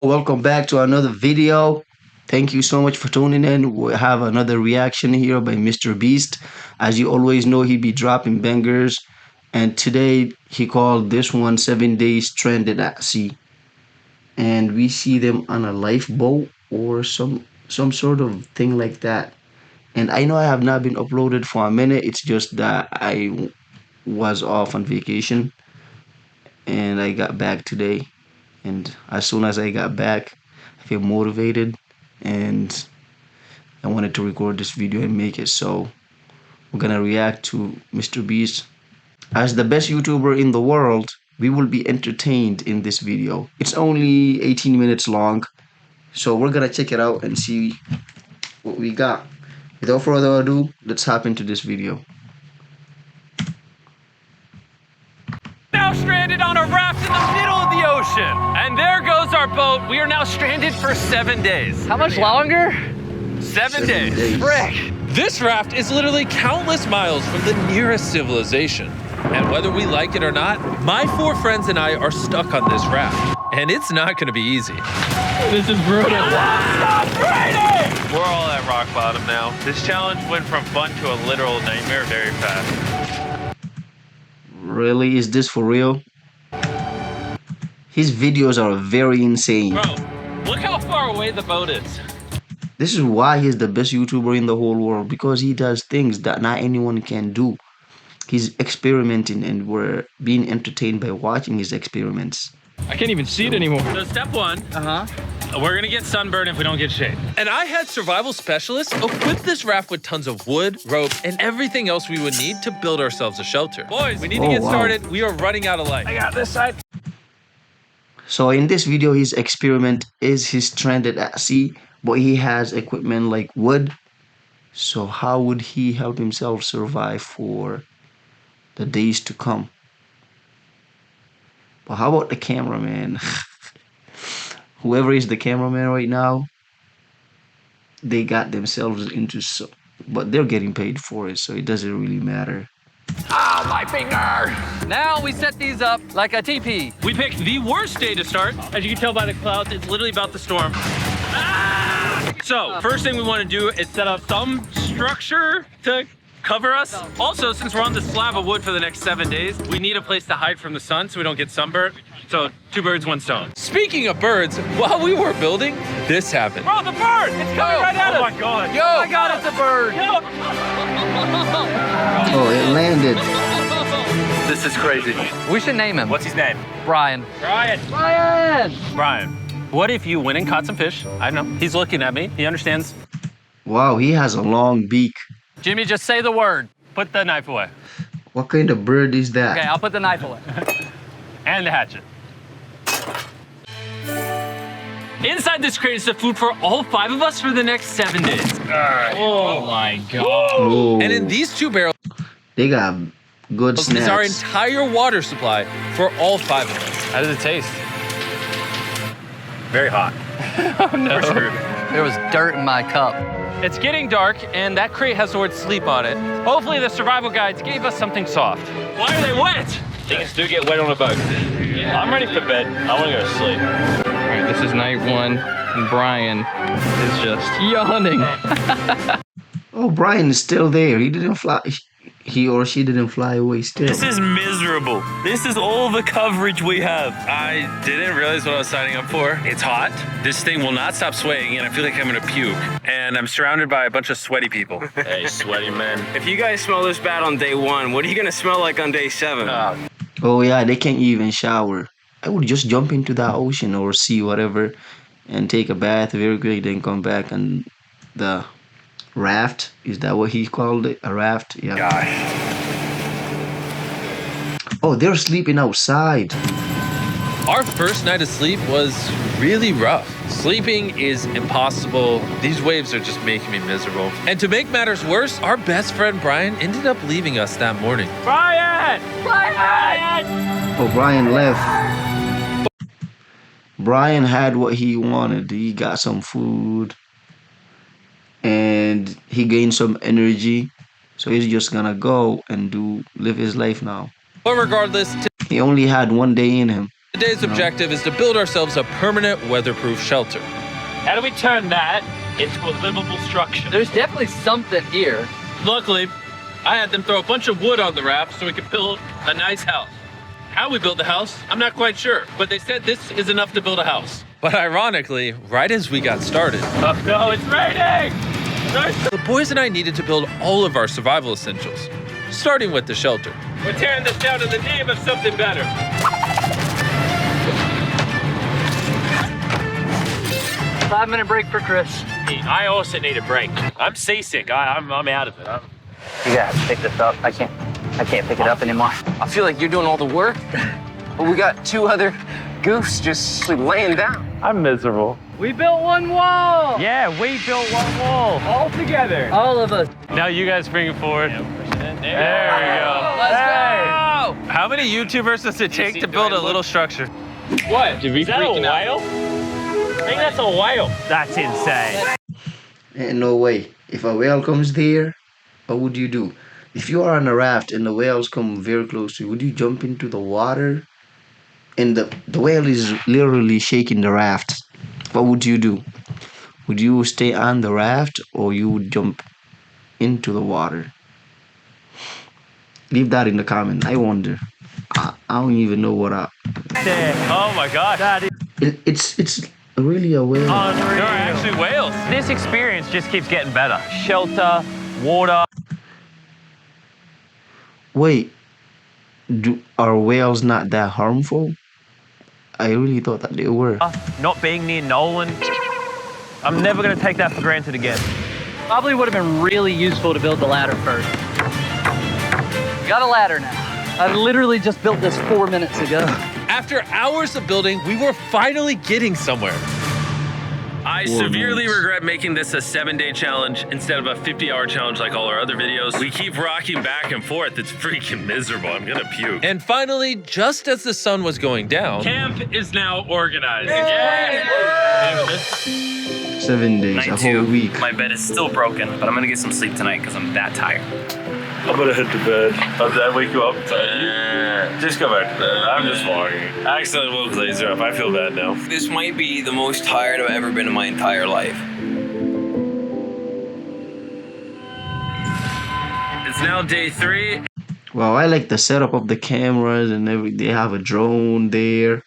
Welcome back to another video. Thank you so much for tuning in. We have another reaction here by MrBeast. As you always know, he be dropping bangers, and today he called this one 7 days stranded at sea. And we see them on a lifeboat or some sort of thing like that. And I know I have not been uploaded for a minute. It's just that I was off on vacation and I got back today. And as soon as I got back, I feel motivated and I wanted to record this video and make it. So we're gonna react to Mr. Beast. As the best YouTuber in the world, we will be entertained in this video. It's only 18 minutes long, so we're gonna check it out and see what we got. Without further ado, let's hop into this video. Now stranded on a raft in the middle of the ocean. And there goes our boat. We are now stranded for 7 days. How much longer? 7 days. Frick. This raft is literally countless miles from the nearest civilization. And whether we like it or not, my 4 friends and I are stuck on this raft. And it's not gonna be easy. This is brutal. We're all at rock bottom now. This challenge went from fun to a literal nightmare very fast. Really? Is this for real? His videos are very insane. Bro, look how far away the boat is. This is why he's the best YouTuber in the whole world, because he does things that not anyone can do. He's experimenting and we're being entertained by watching his experiments. I can't even see it anymore. So step one, we're gonna get sunburned if we don't get shade. And I had survival specialists equip this raft with tons of wood, rope, and everything else we would need to build ourselves a shelter. Boys, we need to get started. We are running out of light. I got this side. So in this video, his experiment is he's stranded at sea, but he has equipment like wood. So how would he help himself survive for the days to come? But how about the cameraman? Whoever is the cameraman right now, they got themselves into but they're getting paid for it, so it doesn't really matter. Ah, my finger! Now we set these up like a teepee. We picked the worst day to start. As you can tell by the clouds, it's literally about to storm. Ah! So, first thing we want to do is set up some structure to cover us. Also, since we're on this slab of wood for the next 7 days, we need a place to hide from the sun so we don't get sunburnt. So, 2 birds, 1 stone. Speaking of birds, while we were building, this happened. Bro, the bird! It's coming right at us! Oh my god! Yo, oh my God, it's a bird. Yo. Oh, it landed. This is crazy. We should name him. What's his name? Brian. Brian. Brian. Brian. What if you went and caught some fish? I know. He's looking at me. He understands. Wow, he has a long beak. Jimmy, just say the word. Put the knife away. What kind of bird is that? Okay, I'll put the knife away. And the hatchet. Inside this crate is the food for all 5 of us for the next 7 days. Oh my God. Oh, And in these 2 barrels they got good is our snacks. entire water supply for all 5 of us. How does it taste? Very hot. Oh no. We're screwed. There was dirt in my cup. It's getting dark, and that crate has the word sleep on it. Hopefully the survival guides gave us something soft. Why are they wet? Things do get wet on a boat. Yeah. I'm ready for bed. I want to go to sleep. All right, this is night 1, and Brian is just yawning. Oh, Brian is still there. He didn't fly. He or she didn't fly away still. This is miserable. This is all the coverage we have. I didn't realize what I was signing up for. It's hot. This thing will not stop swaying, and I feel like I'm gonna puke. And I'm surrounded by a bunch of sweaty people. Hey, sweaty men. If you guys smell this bad on day 1, what are you gonna smell like on day 7? Oh yeah, they can't even shower. I would just jump into the ocean or sea, whatever, and take a bath very quick, then come back and the raft. Is that what he called it? A raft? Yeah. Gosh. Oh, they're sleeping outside. Our first night of sleep was really rough. Sleeping is impossible. These waves are just making me miserable. And to make matters worse, our best friend Brian ended up leaving us that morning. Brian! Brian! Oh, Brian left. Brian had what he wanted. He got some food and he gained some energy. So he's just gonna go and live his life now. But regardless, He only had 1 day in him. Today's objective is to build ourselves a permanent weatherproof shelter. How do we turn that into a livable structure? There's definitely something here. Luckily, I had them throw a bunch of wood on the raft so we could build a nice house. How we built the house, I'm not quite sure, but they said this is enough to build a house. But ironically, right as we got started, Oh no, it's raining! the boys and I needed to build all of our survival essentials, starting with the shelter. We're tearing this down in the name of something better. 5-minute break for Chris. I also need a break. I'm seasick. I'm out of it. You gotta pick this up. I can't pick it up anymore. I feel like you're doing all the work, but we got 2 other goofs just laying down. I'm miserable. We built one wall. Yeah, we built one wall. All together. All of us. Now you guys bring it forward. There we go. Let's go. How many YouTubers does it take to build a little structure? What? Is that a whale? I think that's a whale. That's insane. Ain't no way. If a whale comes there, what would you do? If you are on a raft and the whales come very close to you, would you jump into the water? And the whale is literally shaking the raft. What would you do? Would you stay on the raft or you would jump into the water? Leave that in the comment. I wonder. I don't even know what Oh my gosh. it's really a whale. There are actually whales. This experience just keeps getting better. Shelter, water. Wait, are whales not that harmful? I really thought that they were. Not being near Nolan. I'm never gonna take that for granted again. Probably would have been really useful to build the ladder first. Got a ladder now. I literally just built this 4 minutes ago. After hours of building, we were finally getting somewhere. I severely regret making this a 7-day challenge instead of a 50-hour challenge like all our other videos. We keep rocking back and forth. It's freaking miserable. I'm gonna puke. And finally, just as the sun was going down, Camp is now organized. 7 days, Night a 2. whole week. My bed is still broken, but I'm gonna get some sleep tonight because I'm that tired. I'm gonna head to bed. Did I wake you up? Just go back to bed. I'm just walking. I accidentally woke Laser up. I feel bad now. This might be the most tired I've ever been in my entire life. It's now day 3. Wow, I like the setup of the cameras and everything. They have a drone there.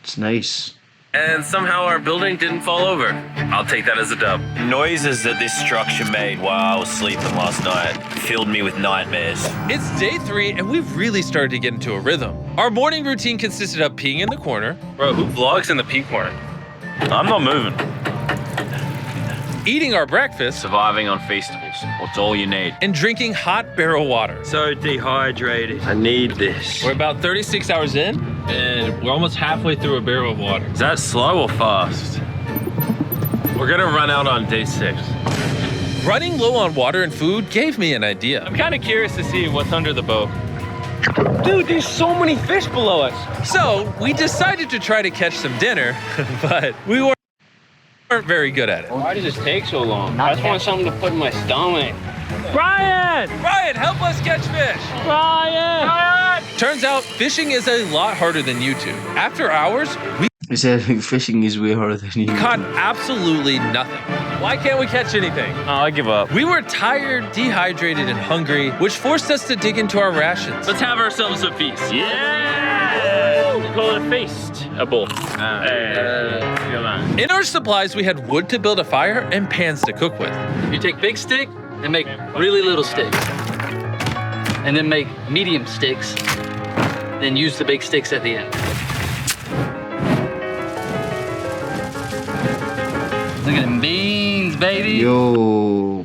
It's nice. And somehow our building didn't fall over. I'll take that as a dub. Noises that this structure made while I was sleeping last night filled me with nightmares. it's day 3 and we've really started to get into a rhythm. Our morning routine consisted of peeing in the corner, Bro, who vlogs in the pee corner? I'm not moving. eating our breakfast, Surviving on Feastables. What's all you need? and drinking hot barrel water. So dehydrated. I need this. We're about 36 hours in, and we're almost halfway through a barrel of water. Is that slow or fast? We're gonna run out on day 6. Running low on water and food gave me an idea. I'm kind of curious to see what's under the boat. Dude, there's so many fish below us. So we decided to try to catch some dinner, but we weren't very good at it. Why does this take so long? Not I just want something to put in my stomach. Brian! Ryan, help us catch fish! Brian! Turns out fishing is a lot harder than YouTube. After hours, we He said fishing is way harder than you. caught absolutely nothing. Why can't we catch anything? Oh, I give up. We were tired, dehydrated, and hungry, which forced us to dig into our rations. Let's have ourselves a feast. Yeah! We call it a feast. A bowl. Come on. In our supplies, we had wood to build a fire and pans to cook with. You take big stick and make really little sticks. And then make medium sticks. Then use the big sticks at the end. Look at them beans, baby. Yo.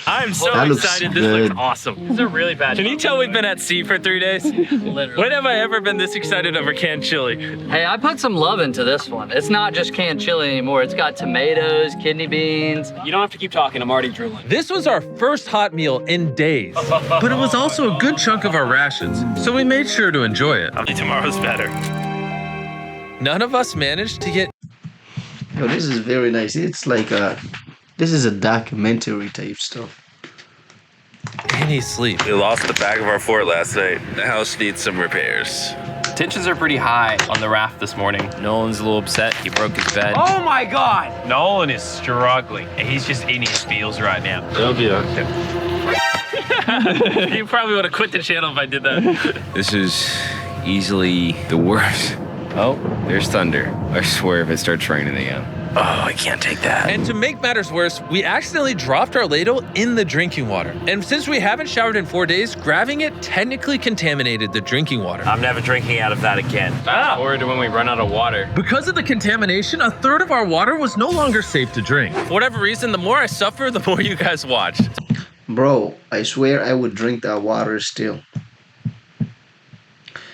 I'm so That looks excited. This good. looks awesome. This is a really bad. Can you tell we've been at sea for 3 days? Literally. When have I ever been this excited over canned chili? Hey, I put some love into this one. It's not just canned chili anymore. It's got tomatoes, kidney beans. You don't have to keep talking. I'm already drooling. This was our first hot meal in days, but it was also a good chunk of our rations, so we made sure to enjoy it. Tomorrow's better. None of us managed to get Yo, this is very nice. It's like this is a documentary type stuff. any sleep. We lost the back of our fort last night. The house needs some repairs. Tensions are pretty high on the raft this morning. Nolan's a little upset. He broke his bed. Oh my God! Nolan is struggling, and he's just eating his feels right now. It'll be okay. You probably would have quit the channel if I did that. This is easily the worst. Oh, there's thunder. I swear if it starts raining again. Oh, I can't take that. And to make matters worse, we accidentally dropped our ladle in the drinking water. And since we haven't showered in 4 days, grabbing it technically contaminated the drinking water. I'm never drinking out of that again. Fast forward to when we run out of water. Because of the contamination, a third of our water was no longer safe to drink. For whatever reason, the more I suffer, the more you guys watch. Bro, I swear I would drink that water still.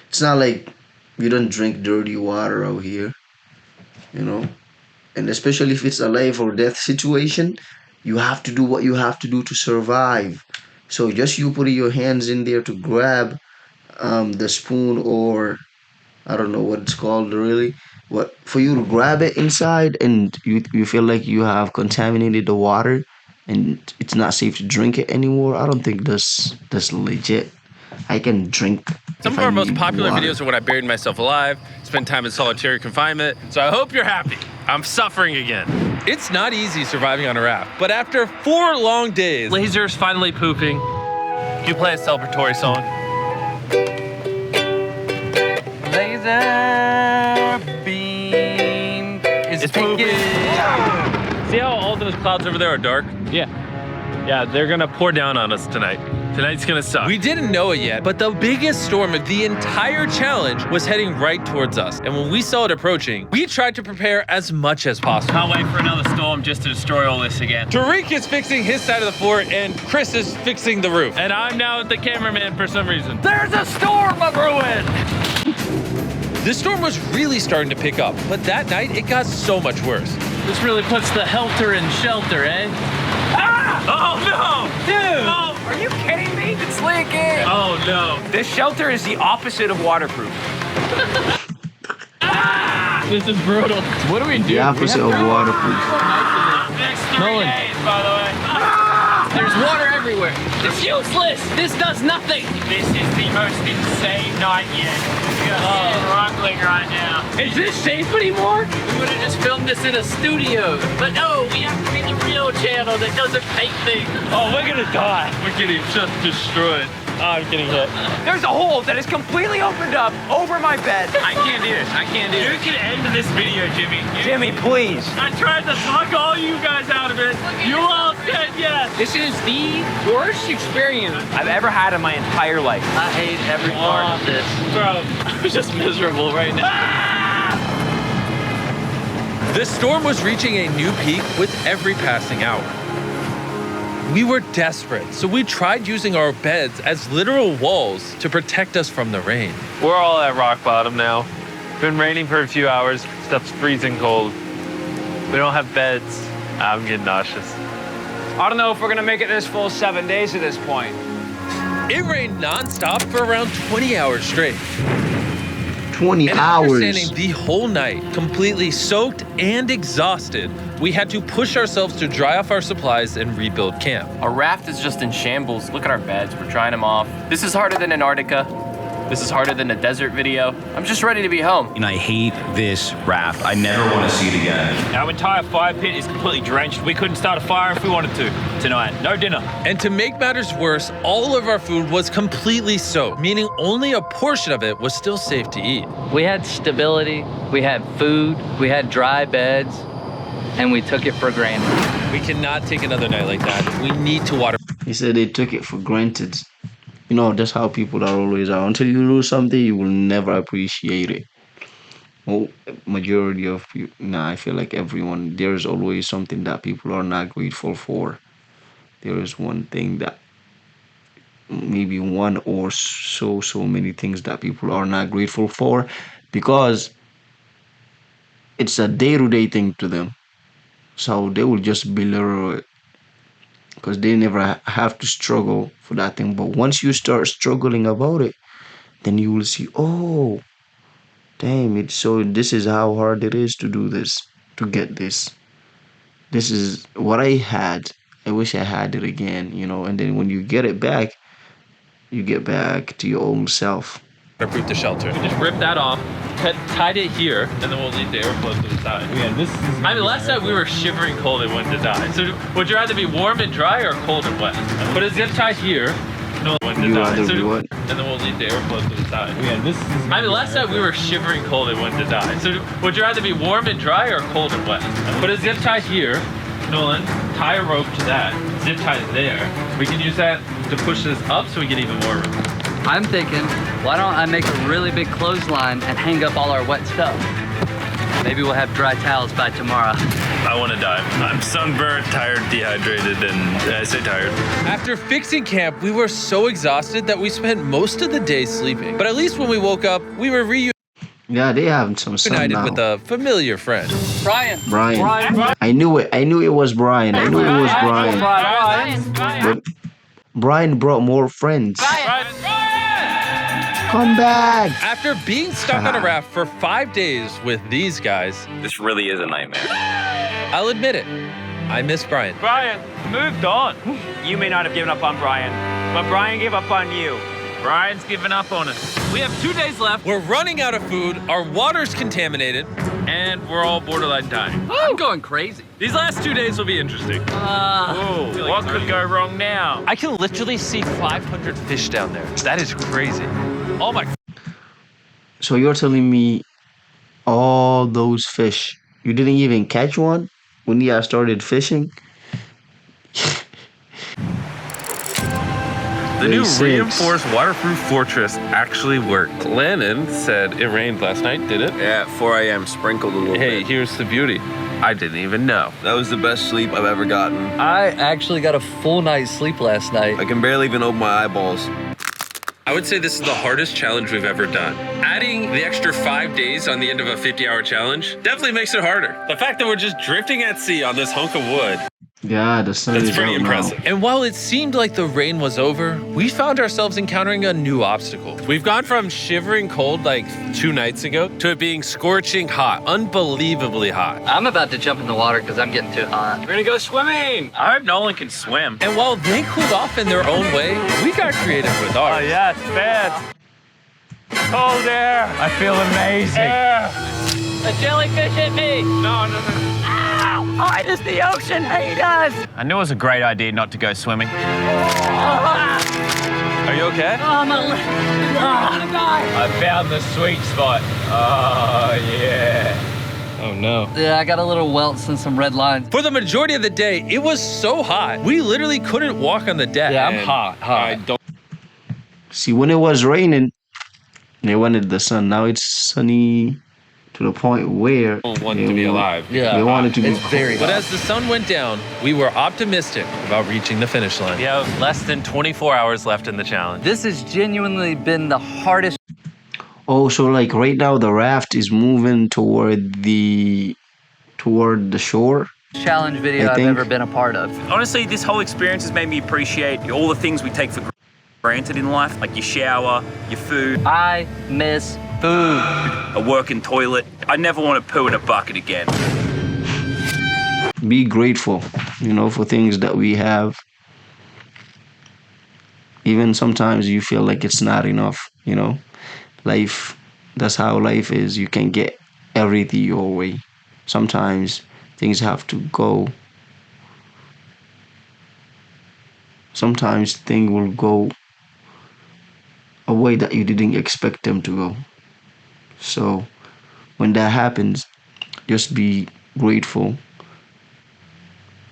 It's not like you don't drink dirty water out here, you know? And especially if it's a life or death situation, you have to do what you have to do to survive. So just you putting your hands in there to grab the spoon, or I don't know what it's called really, what for you to grab it inside, and you feel like you have contaminated the water and it's not safe to drink it anymore. I don't think that's legit. I can drink. Some if of I our most need popular water. videos are when I buried myself alive, spent time in solitary confinement, so I hope you're happy. I'm suffering again. It's not easy surviving on a raft, but after 4 long days, Laser's finally pooping. you play a celebratory song. Laser beam is pooping. taking. See how all those clouds over there are dark? Yeah. Yeah, they're gonna pour down on us tonight. Tonight's gonna suck. We didn't know it yet, but the biggest storm of the entire challenge was heading right towards us. And when we saw it approaching, we tried to prepare as much as possible. Can't wait for another storm just to destroy all this again. Tariq is fixing his side of the fort, and Chris is fixing the roof. And I'm now the cameraman for some reason. There's a storm of ruin. The storm was really starting to pick up, but that night it got so much worse. This really puts the helter in shelter, eh? Oh no! Dude! Oh, Are you kidding me? It's leaking! oh no. This shelter is the opposite of waterproof. This is brutal. What do we do? The opposite of waterproof. Next 3 Nolan. days, by the way. There's water everywhere. It's useless. This does nothing. This is the most insane night yet. We are struggling right now. Is this safe anymore? We would have just filmed this in a studio. But no, we have to be the real channel that doesn't fake things. Oh, we're gonna die. We're getting just destroyed. Oh, I'm getting hit. There's a hole that is completely opened up over my bed. I can't do this. I can't do this. You can end this video, Jimmy. Jimmy, please. I tried to talk all you guys out of it. You all said yes. This is the worst experience. I've ever had in my entire life. I hate every part of this. Bro, I'm just miserable right now. The storm was reaching a new peak with every passing hour. We were desperate, so we tried using our beds as literal walls to protect us from the rain. we're all at rock bottom now. Been raining for a few hours. Stuff's freezing cold. We don't have beds. I'm getting nauseous. I don't know if we're gonna make it this full 7 days at this point. It rained nonstop for around 20 hours straight. 20 And after hours. standing the whole night, completely soaked and exhausted, we had to push ourselves to dry off our supplies and rebuild camp. Our raft is just in shambles. Look at our beds. We're drying them off. This is harder than Antarctica. This is harder than a desert video. I'm just ready to be home. And I hate this raft. I never want to see it again. Our entire fire pit is completely drenched. We couldn't start a fire if we wanted to tonight. No dinner. And to make matters worse, all of our food was completely soaked, meaning only a portion of it was still safe to eat. We had stability, we had food, we had dry beds, and we took it for granted. We cannot take another night like that. We need to water. He said they took it for granted. You know, that's how people are always are. Until you lose something, you will never appreciate it. Well, majority of you, nah, I feel like everyone, there's always something that people are not grateful for. There is one thing that, maybe one or so many things that people are not grateful for, because it's a day-to-day thing to them. So they will just belittle it because they never have to struggle for that thing. But once you start struggling about it, then you will see, oh, damn it. So this is how hard it is to do this, to get this. This is what I had. I wish I had it again, you know. And then when you get it back, you get back to your own self. waterproof the shelter. Just rip that off, tied it here, and then we'll leave the airflow to the side. Yeah, this is. I mean, last time we were shivering cold and wanted to die. So would you rather be warm and dry or cold and wet? Put a zip tie here. No, wanted to You die. rather So, be what? and then we'll leave the airflow to the side. Yeah, this is. I mean, last time we were shivering cold and wanted to die. So would you rather be warm and dry or cold and wet? Put a zip tie here, Nolan. Tie a rope to that. Zip tie is there. We can use that to push this up so we get even more room. I'm thinking, why don't I make a really big clothesline and hang up all our wet stuff? Maybe we'll have dry towels by tomorrow. I want to die. I'm sunburnt, tired, dehydrated, and I say tired. After fixing camp, we were so exhausted that we spent most of the day sleeping. But at least when we woke up, we were Yeah, they having some sun reunited now. with a familiar friend. Brian. Brian. I knew it. I knew it was Brian. I knew it was Brian. But Brian brought more friends. Come back. After being stuck on a raft for 5 days with these guys, This really is a nightmare. I'll admit it, I miss Brian. Brian, moved on. You may not have given up on Brian, but Brian gave up on you. Brian's given up on us. We have 2 days left. We're running out of food, our water's contaminated, and we're all borderline dying. I'm going crazy. These last 2 days will be interesting. Whoa, what could go wrong now? I can literally see 500 fish down there. That is crazy. Oh my. So you're telling me all those fish, you didn't even catch one when you guys started fishing? The new 36. reinforced waterproof fortress actually worked. Lennon said it rained last night, did it? Yeah, at 4 a.m. sprinkled a little Hey, bit. here's the beauty. I didn't even know. That was the best sleep I've ever gotten. I actually got a full night's sleep last night. I can barely even open my eyeballs. I would say this is the hardest challenge we've ever done. Adding the extra 5 days on the end of a 50-hour challenge definitely makes it harder. The fact that we're just drifting at sea on this hunk of wood, Yeah, the sun that's is pretty out impressive. And while it seemed like the rain was over, we found ourselves encountering a new obstacle. We've gone from shivering cold like 2 nights ago to it being scorching hot, unbelievably hot. I'm about to jump in the water because I'm getting too hot. We're gonna go swimming. I hope Nolan can swim. And while they cooled off in their own way, we got creative with Oh ours. yeah, it's bad. Cold air. I feel amazing. Air. A jellyfish hit me. No. Oh, it is the ocean haters. I knew it was a great idea not to go swimming. Are you okay? Oh, I'm gonna die. I found the sweet spot. Oh yeah. Oh no. Yeah, I got a little welts and some red lines. For the majority of the day, it was so hot, we literally couldn't walk on the deck. Yeah, I'm And hot. I don't See, when it was raining, they wanted the sun. Now it's sunny to the point where want to be alive. Yeah, they wanted to be it's very But hot. as the sun went down, we were optimistic about reaching the finish line. We have less than 24 hours left in the challenge. This has genuinely been the hardest Oh, so like right now the raft is moving toward the shore. challenge video I I've think- ever been a part of. Honestly, this whole experience has made me appreciate all the things we take for granted in life, like your shower, your food, I miss food. a working toilet. I never want to poo in a bucket again. Be grateful, for things that we have. Even sometimes you feel like it's not enough, Life, that's how life is. You can get everything your way. Sometimes things have to go. Sometimes things will go a way that you didn't expect them to go. So when that happens, just be grateful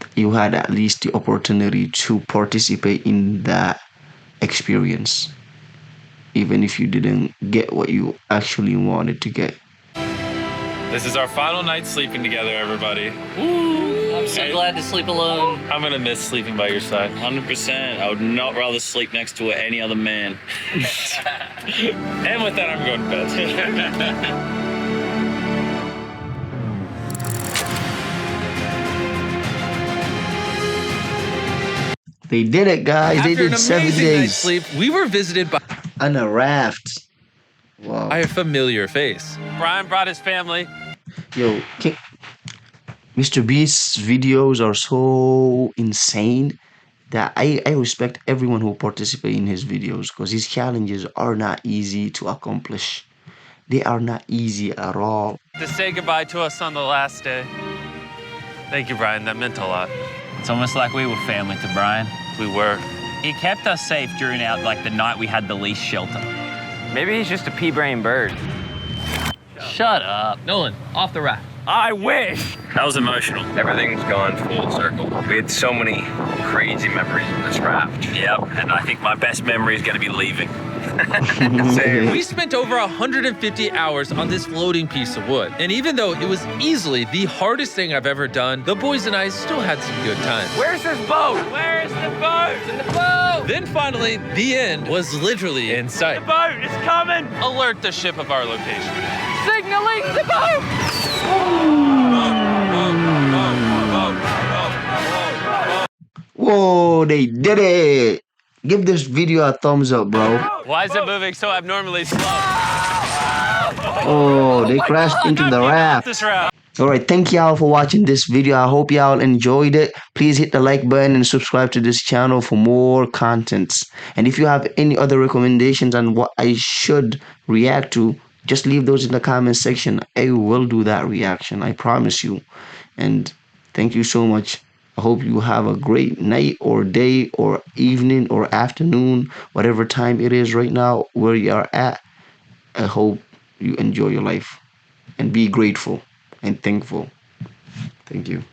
that you had at least the opportunity to participate in that experience, even if you didn't get what you actually wanted to get. This is our final night sleeping together, everybody. I'm so glad to sleep alone. I'm gonna miss sleeping by your side. 100%. I would not rather sleep next to any other man. And with that, I'm going to bed. They did it, guys. After They did an 7 amazing night's days sleep, we were visited on a raft. Wow. by a familiar face. Brian brought his family. Yo, Mr. Beast's videos are so insane that I respect everyone who participate in his videos because his challenges are not easy to accomplish. They are not easy at all. To say goodbye to us on the last day. Thank you, Brian. That meant a lot. It's almost like we were family to Brian. We were. He kept us safe during the night we had the least shelter. Maybe he's just a pea-brain bird. Shut up. Nolan, off the raft. I wish. That was emotional. Everything's gone full circle. We had so many crazy memories in this raft. Yep, and I think my best memory is going to be leaving. We spent over 150 hours on this floating piece of wood. And even though it was easily the hardest thing I've ever done, the boys and I still had some good times. Where's this boat? Where's the boat? In the boat! Then finally, the end was literally in sight. Boat is coming. Alert the ship of our location. Signaling the boat! Whoa, they did it! Give this video a thumbs up, bro. Why is it moving so abnormally slow? Oh, they crashed into the raft. This raft. Alright, thank y'all for watching this video. I hope y'all enjoyed it. Please hit the like button and subscribe to this channel for more contents. And if you have any other recommendations on what I should react to, just leave those in the comment section. I will do that reaction, I promise you. And thank you so much. I hope you have a great night or day or evening or afternoon, whatever time it is right now where you are at. I hope you enjoy your life and be grateful and thankful. Thank you.